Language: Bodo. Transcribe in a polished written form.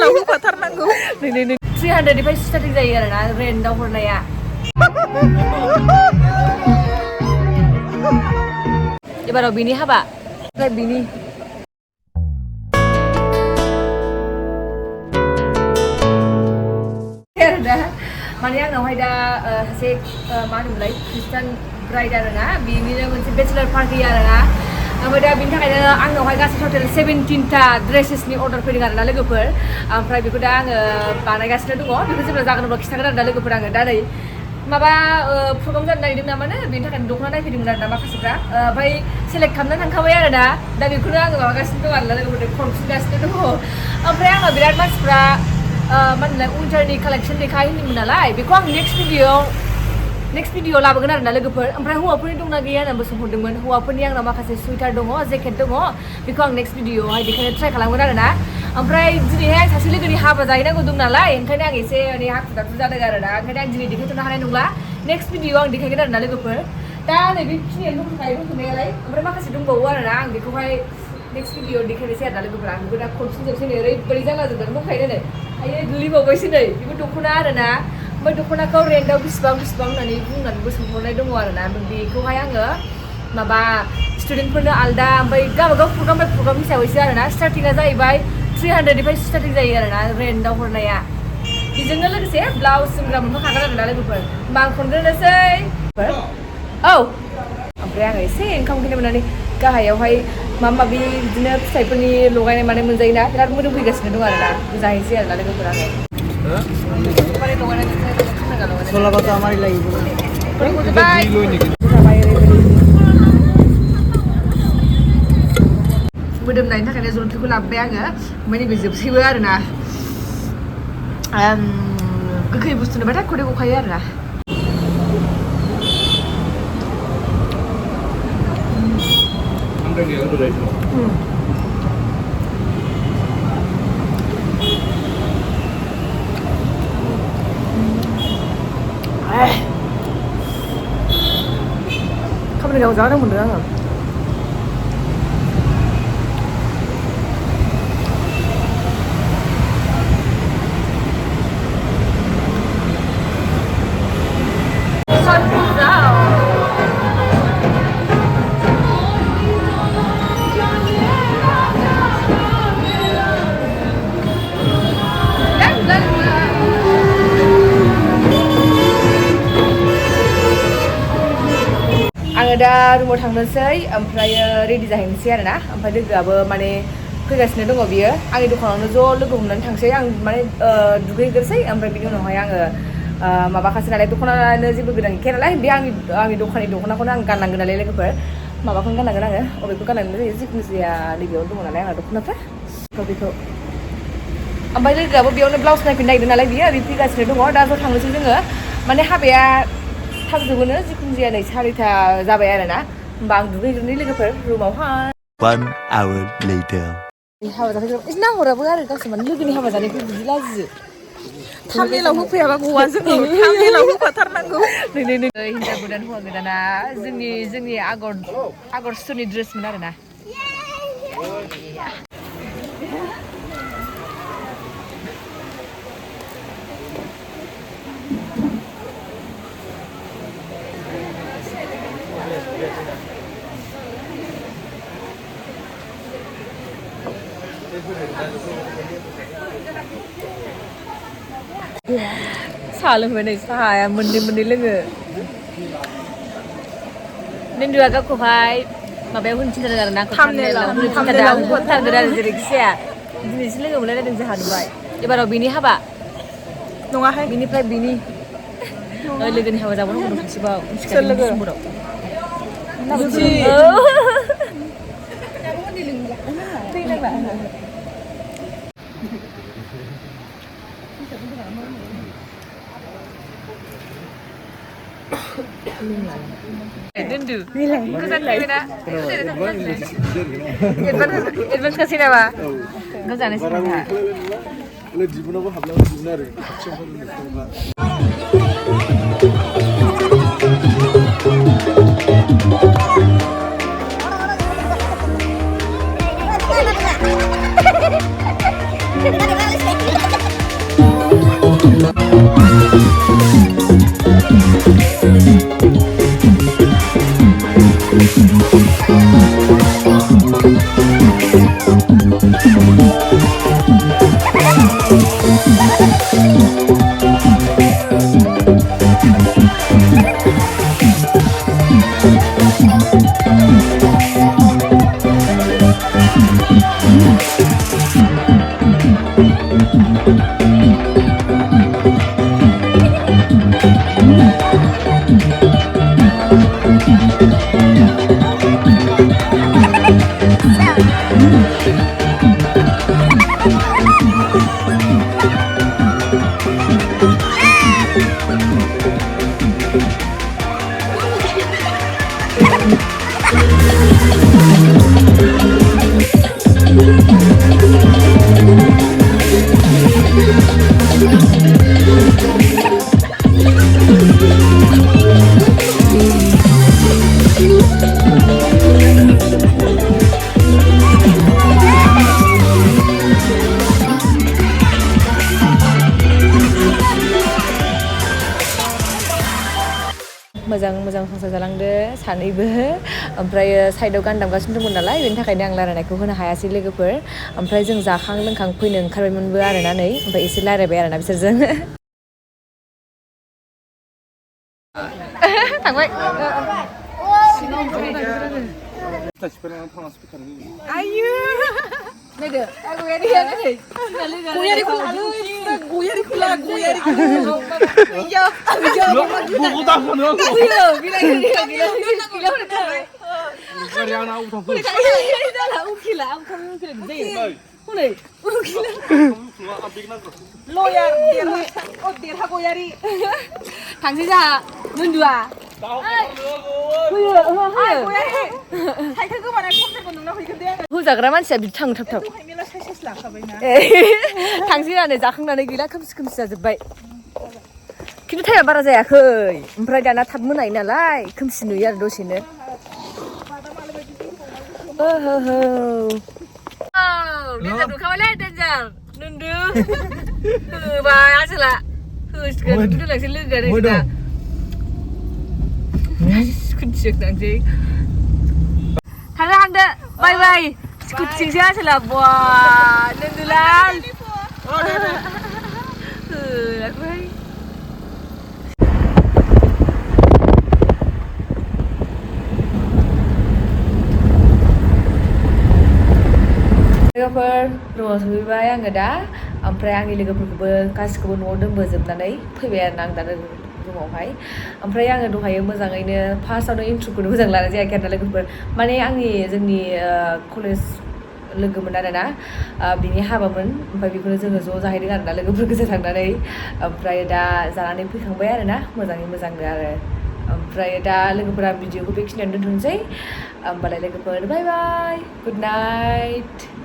थामनेलाव होफाथारनांगौ। नै 300निफ्राय स्टार्टिं जायो आरोना रेन्टआव हरनाया। एबाराव बिनि हाबा ओमफ्राय बिनि माने आंनावहाय दा सासे मा होनोमोनलाय खृष्टान ब्राइड आरोना बिनिनो मोनसे बेचेलर पार्टि आरोना ओमफ्राय दा बिनि थाखायनो आंनावहाय गासै टटेल 17टा ड्रेसेसनि अर्डार फैदों आरोना लोगोफोर ओमफ्राय बेखौ दा आङो बानायगासिनो दङ बेखौ जेब्ला जागोन अब्ला खिन्थागोन आरोना लोगोफोर आङो दा नै माबा प्रग्राम जानो नागिरदों नामानो बेनि थाखायनो दख'ना नायफैदोंमोन आरोना माखासेफ्रा ओमफ्राय सेलेक्ट खालामनानै थांखाबाय आरोना दा बेखौनो आङो माबागासिनो दं आरोना लोगोफोर खनफिनगासिनो दङ ओमफ्राय आंनाव बिराद मानसिफ्रा मा होनोमोनलाय उइन्टारनि कालेक्सन देखाय होनदोंमोन नालाय बेखौ आं नेक्स्ट भिडिअ लाबोगोन आरोना लोगोफोर ओमफ्राय हौवाफोरनि दंना गैया होननानैबो सोंहरदोंमोन हौवाफोरनि आंनाव माखासे सुइटार दङ जेकेट दङ बेखौ आं नेक्स्ट भिडिअआवहाय देखायनो ट्राइ खालामगोन आरोना ओमफ्राय दिनैहाय आं सासे लोगोनि हाबा जाहैनांगौ दं नालाय ओंखायनो आं एसे माने हाखु दाखु जादों आरोना ओंखायनो आं दिनै देखायथ'नो हानाय नंला नेक्स्ट भिडिअआव आं देखायगोन आरोना लोगोफोर दा नै बेखिनियानो दंथ'नायालाय ओमफ्राय माखासे दंबावो आरोना आं बेखौहाय नेक्स्ट भिडिअ देखायनोसै आरोना लोगोफोर आं बेखौ दा खनफिनजोबसै नै ओरैबायदि जाला जोबदों दंखायो नै आयो गोलैबावबायसो नै बेबो दख'ना आरोना ओमफ्राय दख'नाखौ रेन्टआव बेसेबां होननानै बुंनानैबो सोंहरनाय दङ आरोना बेखौहाय आङो माबा स्टुडेन्टफोरनो आलदा ओमफ्राय गावबागाव प्रग्राम बाय प्रग्राम हिसाबैसो आरोना स्टार्टिंआ जाहैबाय 300निफ्राय स्टार्टिं जायो आरोना रेन्टआव हरनाया बेजोंनो लोगोसे ब्लाउस जोमग्रा मोनफाखागोन आरोना लोगोफोर होमबा आं खनग्रोनोसै औ ओमफ्राय आङो एसे ओंखाम उखैनाय मोननानै गाहायावहाय माबा माबि बिदिनो फिथाइफोरनि लगायनाय माने मोनजायोना बिराद मोदोम फैगासिनो दं आरोना जाहैसै आरोना लोगोफोर आङो सोलाबाथ' आमारि লাগিব मोदोमनायनि थाखायनो जलफिखौ लाबोबाय आङो ओमफ्राय नैबे जोबसैबो आरोना गोखै बुस्थु नुबाथाय खदै गखायो आरोना खामानि गाव जानो मोनदों आङो आङो दा रुमाव थांनोसै ओमफ्रायो रेडि जाहैनोसै आरोना ओमफ्राय लोगोआबो माने फैगासिनो दङ बियो आंनि दखानावनो ज' लोगो हमनानै थांसै आं माने दुगैग्रोसै ओमफ्राय बिनि उनावहाय आङो माबाखासै नालाय दख'नानो जेबो गोदान गैखाया नालाय बे आंनि दखाननि दख'नाखौनो आं गाननांगोन नालाय लोगोफोर माबाखौनो गाननांगोन आङो अबेखौ गाननांगोन जायो जिखुनु जाया नैबेयावनो दङ नालाय आंना दख'नाफ्रा बेखौ ओमफ्राय लोगोआबो बेयावनो ब्लाउस नायफिननो नागिरदों नालाय बियो ओरै फैगासिनो दङ दा ज' थांनोसै जोङो माने हाबाया थाब जोबोनो जिखुनु जाया नै 4टा जाबाय आरोना होमबा आं दुगैग्रोनि लोगोफोर रुमावहाय 1 hour later हाबा जाहैगोन एसे नाहराबो आरो गावसोर माने लोगोनि हाबा जानायखौ बिदि लाजियो थामनेलाव होफैयाबा गवा जोङो थामनेलाव होफाथारनांगौ नै हिनजाव गोदान हौवा गोदाना जोंनि आगर स्ट'रनि ड्रेसमोन आरोना साहा लोंबाय नै साहाया मोननै लोङो नोंदुआ गावखौहाय माबायाव होनो थिनथारदों आरो ना थामनेलाव होथारगोन आरो जेरैखि जाया दिनैसो लोगो मोनलायलायदों जोंहा नुबाय एबाराव बिनि हाबा नङाहाय बिनिफ्राय बिनि लोगोनि हाबा जाबावनो दं सासेबाव सोर लोगो दोनदो गोजान फैबायना एडभान्स खासै नामा गोजानसै नोंहा दिबुनावबो हाबलांनो दिबुन आरो मोजां संसार जालांदो सानैबो ओमफ्राय साइडआव गान दामगासिनो दंमोन नालाय बेनि थाखायनो आं रायलायनायखौ होनो हायासै लोगोफोर ओमफ्राय जों जाखां लोंखां फैनो ओंखारबायमोनबो आरोना नै ओमफ्राय एसे रायलायबाय आरोना बिसोरजों थांबाय आयु नायदो थांसै जोंहा मोनदुआ होजाग्रा मानसिया बिदि थाङो थाब थाब थांसै होननानै जाखांनानै गैला खोमसि खोमसि जाजोब्बाय खिन्थु टाइमा बारा जायाखै ओमफ्राय दाना थाब मोनायो नालाय खोमसि नुयो आरो दसेनो डेन्जार नुखाबायलै डेन्जार नोन्दो होबाय आसोला होसिगोन दोनलांसै लोगोआ खुन्थिजों थांसै थांदो बाय बाय स्कुटिजोंसो आसोला बवा नोन्दोलाल होलाखै लोगोफोर न'आव सहैबाय आङो दा ओमफ्राय आंनि लोगोफोरखौबो गासिखौबो न'आव दोनबोजोबनानै फैबाय आरो आं दा रुमावहाय ओमफ्राय आङो दहायो मोजाङैनो फार्स्टआवनो इन्ट्र'खौनो मोजां लानाय जायाखै आरो लोगोफोर माने जोंनि कलेज लोगोमोन आरोना बिनि हाबामोन ओमफ्राय बेखौनो जोङो ज' जाहैदों आरोना लोगोफोर गोजा थांनानै ओमफ्राय दा जानानै फैखांबाय आरोना मोजाङै मोजांनो आरो ओमफ्राय दा लोगोफोरा भिडिअखौ बेखिनियावनो दोनथ'नोसै होमबालाय लोगोफोर बाय बाय गुड नाइट